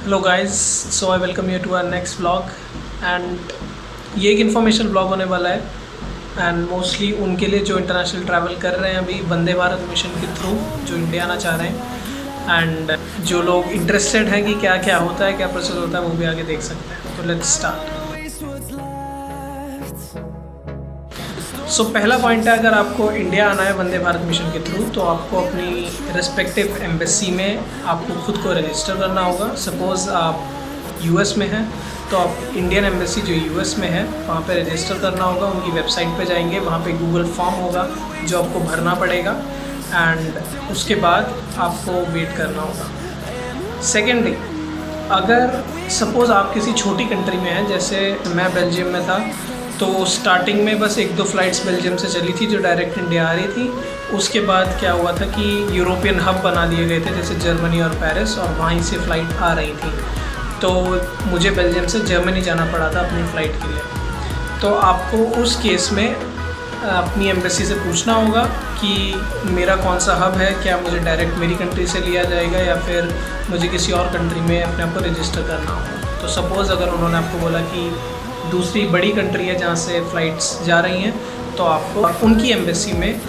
Hello guys, so I welcome you to our next vlog. And ये एक information vlog होने वाला है एंड मोस्टली उनके लिए जो इंटरनेशनल ट्रैवल कर रहे हैं अभी वंदे भारत मिशन के थ्रू, जो इंडिया आना चाह रहे हैं। एंड जो लोग इंटरेस्टेड हैं कि क्या क्या होता है, क्या प्रोसेस होता है, वो भी आगे देख सकते हैं। तो लेट्स स्टार्ट। सो पहला पॉइंट है, अगर आपको इंडिया आना है वंदे भारत मिशन के थ्रू तो आपको अपनी रिस्पेक्टिव एम्बेसी में आपको खुद को रजिस्टर करना होगा। सपोज़ आप यूएस में हैं तो आप इंडियन एम्बेसी जो यूएस में है वहाँ पे रजिस्टर करना होगा। उनकी वेबसाइट पे जाएंगे, वहाँ पे गूगल फॉर्म होगा जो आपको भरना पड़ेगा एंड उसके बाद आपको वेट करना होगा। सेकेंडली, अगर सपोज़ आप किसी छोटी कंट्री में हैं, जैसे मैं बेल्जियम में था, तो स्टार्टिंग में बस 1-2 फ़्लाइट्स बेल्जियम से चली थी जो डायरेक्ट इंडिया आ रही थी। उसके बाद क्या हुआ था कि यूरोपियन हब बना दिए गए थे, जैसे जर्मनी और पेरिस, और वहीं से फ़्लाइट आ रही थी। तो मुझे बेल्जियम से जर्मनी जाना पड़ा था अपनी फ़्लाइट के लिए। तो आपको उस केस में अपनी एम्बेसी से पूछना होगा कि मेरा कौन सा हब है, क्या मुझे डायरेक्ट मेरी कंट्री से लिया जाएगा या फिर मुझे किसी और कंट्री में अपने आप को रजिस्टर करना होगा। तो सपोज़ अगर उन्होंने आपको बोला कि दूसरी बड़ी कंट्री है जहाँ से फ़्लाइट्स जा रही हैं, तो आपको उनकी एम्बेसी में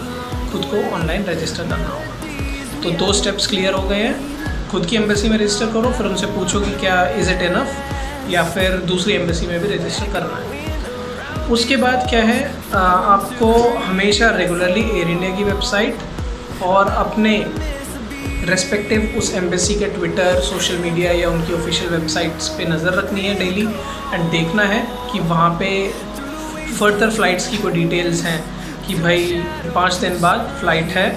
खुद को ऑनलाइन रजिस्टर करना होगा। तो 2 स्टेप्स क्लियर हो गए हैं। खुद की एम्बेसी में रजिस्टर करो, फिर उनसे पूछो कि क्या इज़ इट इनफ, या फिर दूसरी एम्बेसी में भी रजिस्टर करना है। उसके बाद क्या है, आपको हमेशा रेगुलरली एयर इंडिया की वेबसाइट और अपने रेस्पेक्टिव उस एम्बेसी के ट्विटर, सोशल मीडिया या उनकी ऑफिशियल वेबसाइट्स पे नज़र रखनी है डेली, एंड देखना है कि वहाँ पे फर्दर फ़्लाइट्स की कोई डिटेल्स हैं कि भाई 5 दिन बाद फ़्लाइट है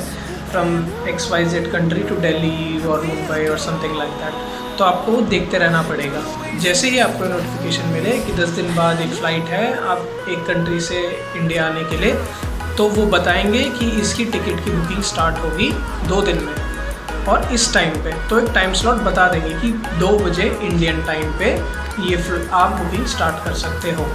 from XYZ country to Delhi और मुंबई और समथिंग लाइक दैट। तो आपको देखते रहना पड़ेगा। जैसे ही आपको नोटिफिकेशन मिले कि 10 दिन बाद एक फ़्लाइट है आप एक कंट्री से इंडिया आने के लिए, तो वो बताएंगे कि इसकी टिकट की बुकिंग स्टार्ट होगी 2 दिन में और इस टाइम पे। तो एक टाइम स्लॉट बता देंगे कि 2 बजे इंडियन टाइम पे ये आप बुकिंग स्टार्ट कर सकते हो।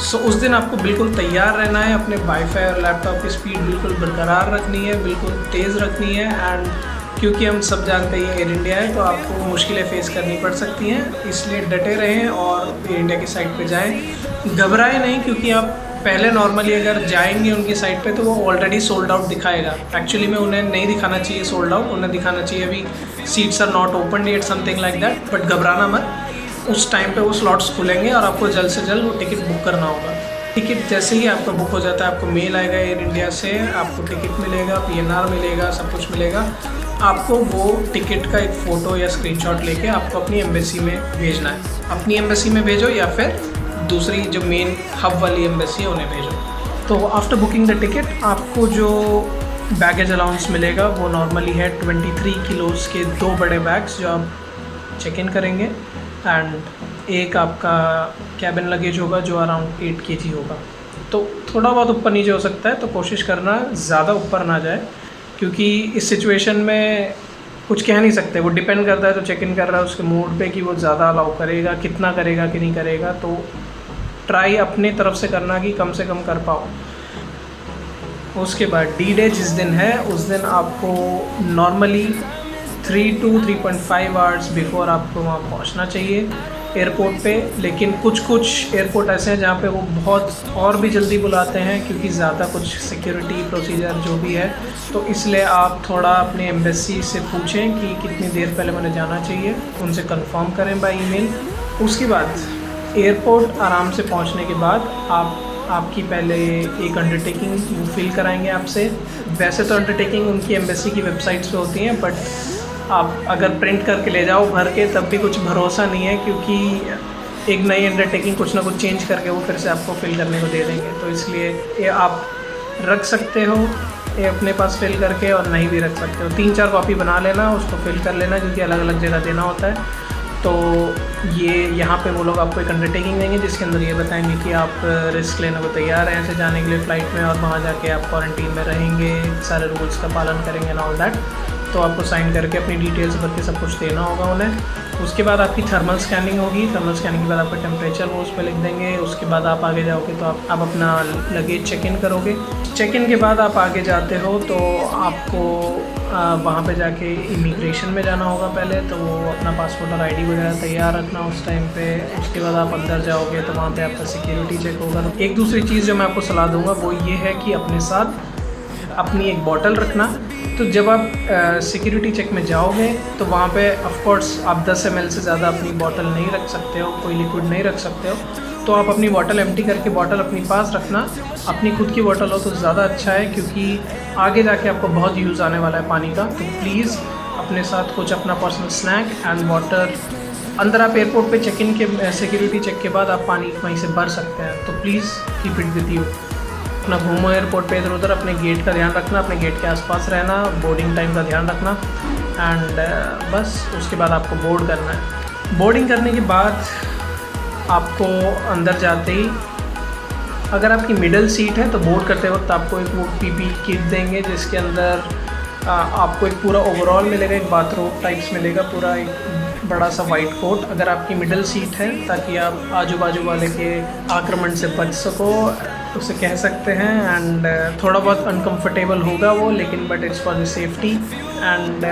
सो उस दिन आपको बिल्कुल तैयार रहना है, अपने वाईफाई और लैपटॉप की स्पीड बिल्कुल बरकरार रखनी है, बिल्कुल तेज़ रखनी है। एंड क्योंकि हम सब जानते हैं ये एयर इंडिया है, तो आपको मुश्किलें फ़ेस करनी पड़ सकती हैं, इसलिए डटे रहें और एयर इंडिया की साइट पे जाएं। घबराएं नहीं, क्योंकि आप पहले नॉर्मली अगर जाएंगे उनकी साइट पे तो वो ऑलरेडी सोल्ड आउट दिखाएगा। एक्चुअली में उन्हें नहीं दिखाना चाहिए सोल्ड आउट, उन्हें दिखाना चाहिए अभी seats are not open yet, something like that. But घबराना मत, उस टाइम पे वो स्लॉट्स खुलेंगे और आपको जल्द से जल्द वो टिकट बुक करना होगा। टिकट जैसे ही आपका बुक हो जाता है, आपको मेल आएगा एयर इंडिया से, आपको टिकट मिलेगा, PNR मिलेगा, सब कुछ मिलेगा। आपको वो टिकट का एक फ़ोटो या स्क्रीनशॉट लेके आपको अपनी एम्बेसी में भेजना है। अपनी एम्बेसी में भेजो या फिर दूसरी जो मेन हब वाली एम्बेसी है उन्हें भेजो। तो आफ्टर बुकिंग द टिकट आपको जो बैगेज अलाउंस मिलेगा वो नॉर्मली है 23 किलोज़ के 2 बड़े बैग्स जो आप चेक इन करेंगे, एंड एक आपका कैबिन लगेज होगा जो अराउंड 8 kg होगा। तो थोड़ा बहुत ऊपर नीचे हो सकता है, तो कोशिश करना ज़्यादा ऊपर ना जाए, क्योंकि इस सिचुएशन में कुछ कह नहीं सकते। वो डिपेंड करता है तो चेक इन कर रहा है उसके मूड पे कि वो ज़्यादा अलाउ करेगा, कितना करेगा कि नहीं करेगा। तो ट्राई अपनी तरफ से करना कि कम से कम कर पाओ। उसके बाद D-Day जिस दिन है उस दिन आपको नॉर्मली 3 to 3.5 आवर्स बिफोर आपको वहाँ पहुँचना चाहिए एयरपोर्ट पे। लेकिन कुछ एयरपोर्ट ऐसे हैं जहाँ पे वो बहुत और भी जल्दी बुलाते हैं, क्योंकि ज़्यादा कुछ सिक्योरिटी प्रोसीजर जो भी है। तो इसलिए आप थोड़ा अपने एम्बेसी से पूछें कि कितनी देर पहले मैंने जाना चाहिए, उनसे कंफर्म करें बाय ईमेल। उसके बाद एयरपोर्ट आराम से पहुंचने के बाद आपकी पहले एक अंडरटेकिंग वो फिल कराएंगे आपसे। वैसे तो अंडरटेकिंग उनकी एम्बेसी की वेबसाइट्स पे होती हैं, बट आप अगर प्रिंट करके ले जाओ भर के तब भी कुछ भरोसा नहीं है, क्योंकि एक नई अंडरटेकिंग कुछ ना कुछ चेंज करके वो फिर से आपको फिल करने को दे देंगे। तो इसलिए ये आप रख सकते हो ये अपने पास फिल करके, और नहीं भी रख सकते हो। 3-4 कॉपी बना लेना, उसको फिल कर लेना, क्योंकि अलग अलग जगह देना होता है। तो ये यहाँ पे वो लोग आपको एक अंडरटेकिंग देंगे जिसके अंदर ये बताएंगे कि आप रिस्क लेने को तैयार हैं ऐसे जाने के लिए फ़्लाइट में, और वहाँ जाके आप क्वारंटीन में रहेंगे, सारे रूल्स का पालन करेंगे एंड ऑल दैट। तो आपको साइन करके अपनी डिटेल्स भर के सब कुछ देना होगा उन्हें। उसके बाद आपकी थर्मल स्कैनिंग होगी। थर्मल स्कैनिंग के बाद आपका टेम्परेचर वो उस पर लिख देंगे। उसके बाद आप आगे जाओगे तो आप अपना लगेज चेक इन करोगे। चेक इन के बाद आप आगे जाते हो तो आपको वहाँ पे जाके इमिग्रेशन में जाना होगा पहले, तो वो अपना पासपोर्ट और आईडी वगैरह तैयार रखना उस टाइम पे। उसके बाद आप अंदर जाओगे तो वहाँ पे आपका सिक्योरिटी चेक होगा। एक दूसरी चीज़ जो मैं आपको सलाह दूँगा वो ये है कि अपने साथ अपनी एक बॉटल रखना। तो जब आप सिक्योरिटी चेक में जाओगे तो वहाँ पे ऑफ कोर्स आप 10 ml से ज़्यादा अपनी बॉटल नहीं रख सकते हो, कोई लिक्विड नहीं रख सकते हो। तो आप अपनी बॉटल एम्प्टी करके बॉटल अपने पास रखना। अपनी खुद की बॉटल हो तो ज़्यादा अच्छा है, क्योंकि आगे जाके आपको बहुत यूज़ आने वाला है पानी का। तो प्लीज़ अपने साथ कुछ अपना पर्सनल स्नैक एंड वाटर। अंदर आप एयरपोर्ट पे चेक इन के सिक्योरिटी चेक के बाद आप पानी वहीं से भर सकते हैं। तो please keep it with you. अपना घूमो एयरपोर्ट पे इधर उधर, अपने गेट का ध्यान रखना, अपने गेट के आसपास रहना, बोर्डिंग टाइम का ध्यान रखना एंड बस उसके बाद आपको बोर्ड करना है। बोर्डिंग करने के बाद आपको अंदर जाते ही, अगर आपकी मिडल सीट है तो बोर्ड करते वक्त आपको एक वो पीपी किट देंगे, जिसके अंदर आपको एक पूरा ओवरऑल मिलेगा, एक बाथरोब टाइप्स मिलेगा, पूरा एक बड़ा सा वाइट कोट अगर आपकी मिडल सीट है, ताकि आप आजू बाजू वाले के आक्रमण से बच सको, उसे कह सकते हैं। एंड थोड़ा बहुत अनकंफर्टेबल होगा वो, लेकिन but it's for the safety. And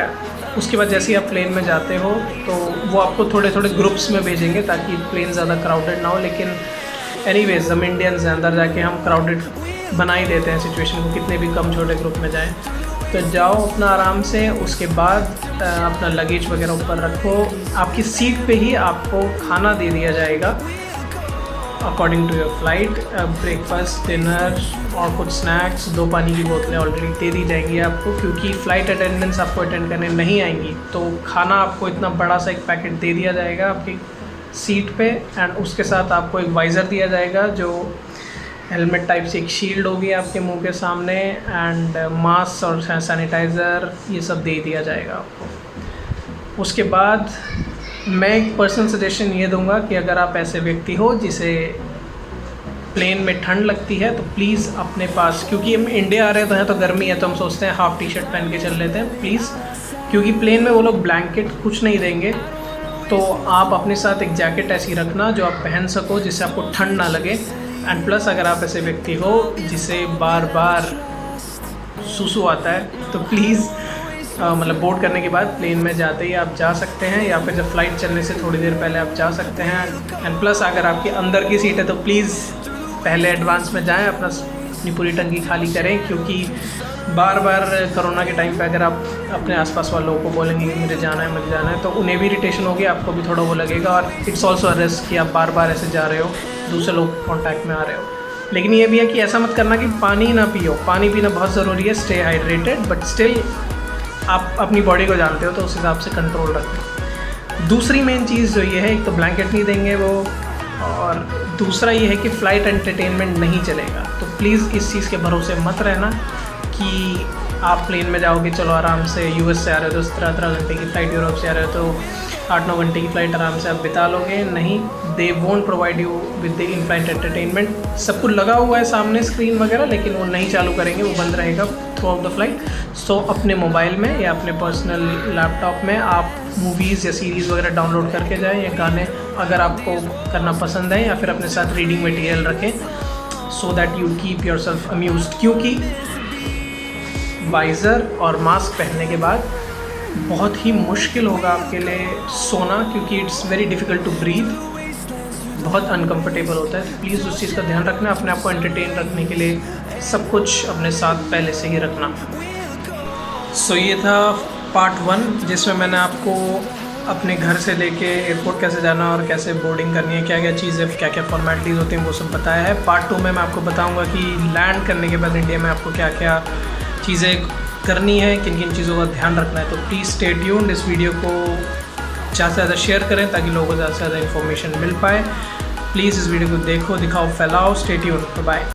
उसके बाद जैसे ही आप प्लेन में जाते हो तो वो आपको थोड़े थोड़े ग्रुप्स में भेजेंगे ताकि प्लेन ज़्यादा क्राउडेड ना हो। लेकिन एनीवेज हम इंडियंस हैं, अंदर जाके हम क्राउडेड बना ही देते हैं सिचुएशन को, कितने भी कम छोटे ग्रुप में जाएं। तो जाओ अपना आराम से। उसके बाद अपना लगेज वगैरह ऊपर रखो। आपकी सीट पे ही आपको खाना दे दिया जाएगा according to your flight. Breakfast, dinner और कुछ स्नैक्स, 2 पानी की बोतलें ऑलरेडी दे दी जाएंगी आपको, क्योंकि फ़्लाइट अटेंडेंट्स आपको अटेंड करने नहीं आएंगी। तो खाना आपको इतना बड़ा सा एक पैकेट दे दिया जाएगा आपकी सीट पे। एंड उसके साथ आपको एक वाइज़र दिया जाएगा, जो हेलमेट टाइप से एक शील्ड होगी आपके मुंह के सामने, एंड मास्क और सैनिटाइज़र ये सब दे दिया जाएगा आपको। उसके बाद मैं एक पर्सनल सजेशन ये दूंगा कि अगर आप ऐसे व्यक्ति हो जिसे प्लेन में ठंड लगती है, तो प्लीज़ अपने पास, क्योंकि हम इंडिया आ रहे हैं तो गर्मी है तो हम सोचते हैं हाफ़ टी शर्ट पहन के चल लेते हैं, प्लीज़, क्योंकि प्लेन में वो लोग ब्लैंकेट कुछ नहीं देंगे। तो आप अपने साथ एक जैकेट ऐसी रखना जो आप पहन सको, जिससे आपको ठंड ना लगे। एंड प्लस अगर आप ऐसे व्यक्ति हो जिसे बार बार सुसु आता है, तो प्लीज़ मतलब बोर्ड करने के बाद प्लेन में जाते ही आप जा सकते हैं, या फिर जब फ़्लाइट चलने से थोड़ी देर पहले आप जा सकते हैं। एंड प्लस अगर आपके अंदर की सीट है तो प्लीज़ पहले एडवांस में जाएं, अपनी पूरी टंकी खाली करें, क्योंकि बार बार कोरोना के टाइम पे अगर आप अपने आसपास वालों को बोलेंगे कि मुझे जाना है, तो उन्हें भी इरिटेशन होगी, आपको भी थोड़ा वो लगेगा। और इट्स ऑल्सो अ रिस्क कि आप बार बार ऐसे जा रहे हो, दूसरे लोग कॉन्टैक्ट में आ रहे हो। लेकिन ये भी है कि ऐसा मत करना कि पानी ना पियो। पानी पीना बहुत ज़रूरी है, स्टे हाइड्रेटेड, बट स्टिल आप अपनी बॉडी को जानते हो तो उस हिसाब से कंट्रोल रखें। दूसरी मेन चीज़ जो ये है, एक तो ब्लैंकेट नहीं देंगे वो, और दूसरा ये है कि फ़्लाइट एंटरटेनमेंट नहीं चलेगा। तो प्लीज़ इस चीज़ के भरोसे मत रहना कि आप प्लेन में जाओगे, चलो आराम से यूएस से आ रहे हो तो 13 घंटे की फ़्लाइट, यूरोप से आ रहे हो तो 8-9 घंटे की फ़्लाइट आराम से आप बिता लोगे। नहीं, they won't provide you with the in flight entertainment. सब कुछ लगा हुआ है सामने स्क्रीन वगैरह, लेकिन वो नहीं चालू करेंगे, वो बंद रहेगा थ्रू आउट द फ्लाइट। सो अपने मोबाइल में या अपने पर्सनल लैपटॉप में आप मूवीज़ या सीरीज़ वगैरह डाउनलोड करके जाएँ, या गाने अगर आपको करना पसंद है, या फिर अपने साथ रीडिंग मटेरियल रखें, so that you keep your self amused. क्योंकि वाइज़र और मास्क पहनने के बाद बहुत ही मुश्किल होगा आपके लिए सोना, क्योंकि it's very difficult to breathe, बहुत अनकंफर्टेबल होता है। प्लीज़ उस चीज़ का ध्यान रखना, अपने आप को एंटरटेन रखने के लिए सब कुछ अपने साथ पहले से ही रखना। सो ये था पार्ट 1, जिसमें मैंने आपको अपने घर से लेके एयरपोर्ट कैसे जाना और कैसे बोर्डिंग करनी है, क्या क्या चीज़ें, क्या क्या फॉर्मेलिटीज़ होती हैं, वो सब बताया है। पार्ट 2 में मैं आपको बताऊँगा कि लैंड करने के बाद इंडिया में आपको क्या क्या चीज़ें करनी है, किन किन चीज़ों का ध्यान रखना है। तो प्लीज़ स्टे ट्यून्ड, इस वीडियो को ज़्यादा से ज़्यादा शेयर करें ताकि लोगों को ज़्यादा से ज़्यादा इन्फॉर्मेशन मिल पाए। प्लीज़ इस वीडियो को देखो, दिखाओ, फैलाओ। Stay tuned, bye.